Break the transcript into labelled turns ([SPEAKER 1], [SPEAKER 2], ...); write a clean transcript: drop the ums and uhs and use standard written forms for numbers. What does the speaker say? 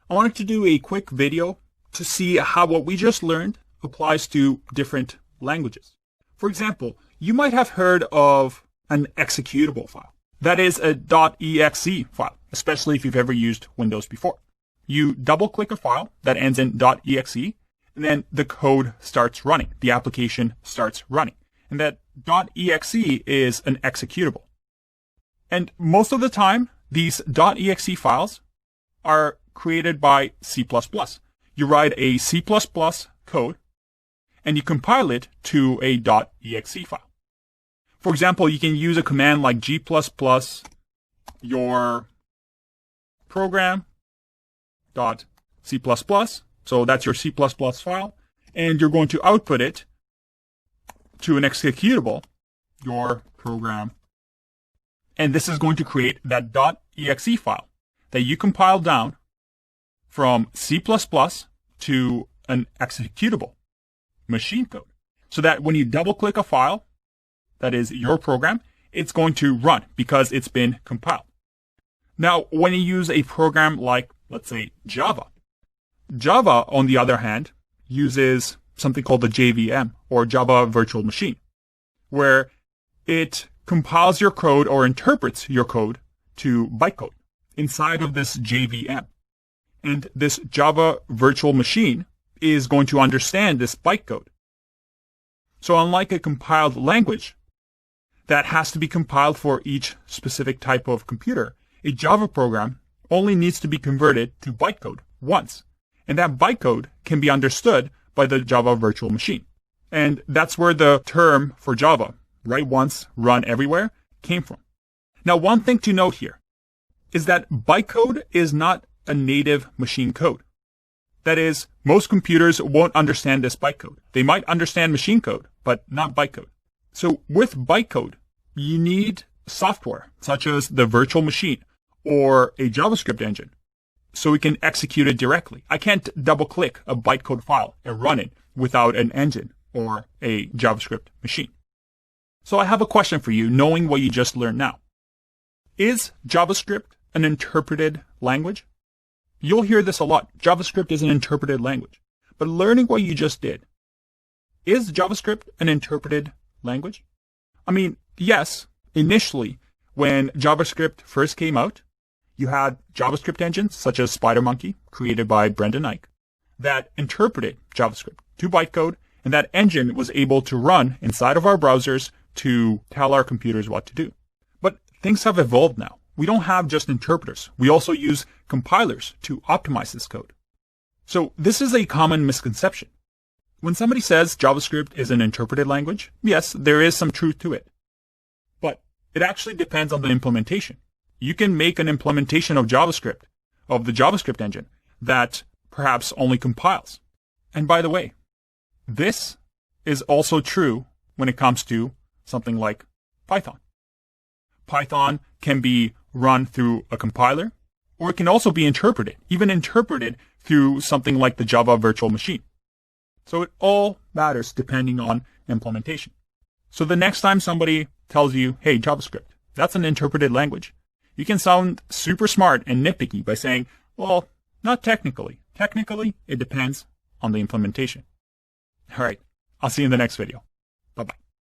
[SPEAKER 1] I wanted to do a quick video to see how what we just learned applies to different languages. For example, you might have heard of an executable file. That is a .exe file, especially if you've ever used Windows before. You double-click a file that ends in .exe, and then the code starts running. The application starts running. And that .exe is an executable. And most of the time, these .exe files are created by C++. You write a C++ code, and you compile it to a .exe file. For example, you can use a command like g++ your program.c++. So that's your C++ file, and you're going to output it to an executable, your program. And this is going to create that .exe file that you compile down from C++ to an executable machine code. So that when you double-click a file, that is your program, it's going to run because it's been compiled. Now, when you use a program like, let's say, Java, on the other hand, uses something called the JVM, or Java Virtual Machine, where it compiles your code or interprets your code to bytecode inside of this JVM. And this Java Virtual Machine is going to understand this bytecode. So unlike a compiled language that has to be compiled for each specific type of computer, a Java program only needs to be converted to bytecode once. And that bytecode can be understood by the Java Virtual Machine. And that's where the term for Java, write once, run everywhere, came from. Now, one thing to note here is that bytecode is not a native machine code. That is, most computers won't understand this bytecode. They might understand machine code, but not bytecode. So with bytecode, you need software, such as the virtual machine or a JavaScript engine, so we can execute it directly. I can't double-click a bytecode file and run it without an engine or a JavaScript machine. So I have a question for you, knowing what you just learned now. Is JavaScript an interpreted language? You'll hear this a lot. JavaScript is an interpreted language. But learning what you just did, is JavaScript an interpreted language? I mean, yes, initially, when JavaScript first came out, you had JavaScript engines such as SpiderMonkey, created by Brendan Eich, that interpreted JavaScript to bytecode, and that engine was able to run inside of our browsers to tell our computers what to do. But things have evolved now. We don't have just interpreters. We also use compilers to optimize this code. So this is a common misconception. When somebody says JavaScript is an interpreted language, yes, there is some truth to it. But it actually depends on the implementation. You can make an implementation of JavaScript, of the JavaScript engine, that perhaps only compiles. And by the way, this is also true when it comes to something like Python. Python can be run through a compiler, or it can also be interpreted, even interpreted through something like the Java Virtual Machine. So it all matters depending on implementation. So the next time somebody tells you, hey, JavaScript, that's an interpreted language, you can sound super smart and nitpicky by saying, well, not technically. Technically, it depends on the implementation. All right, I'll see you in the next video. Bye-bye.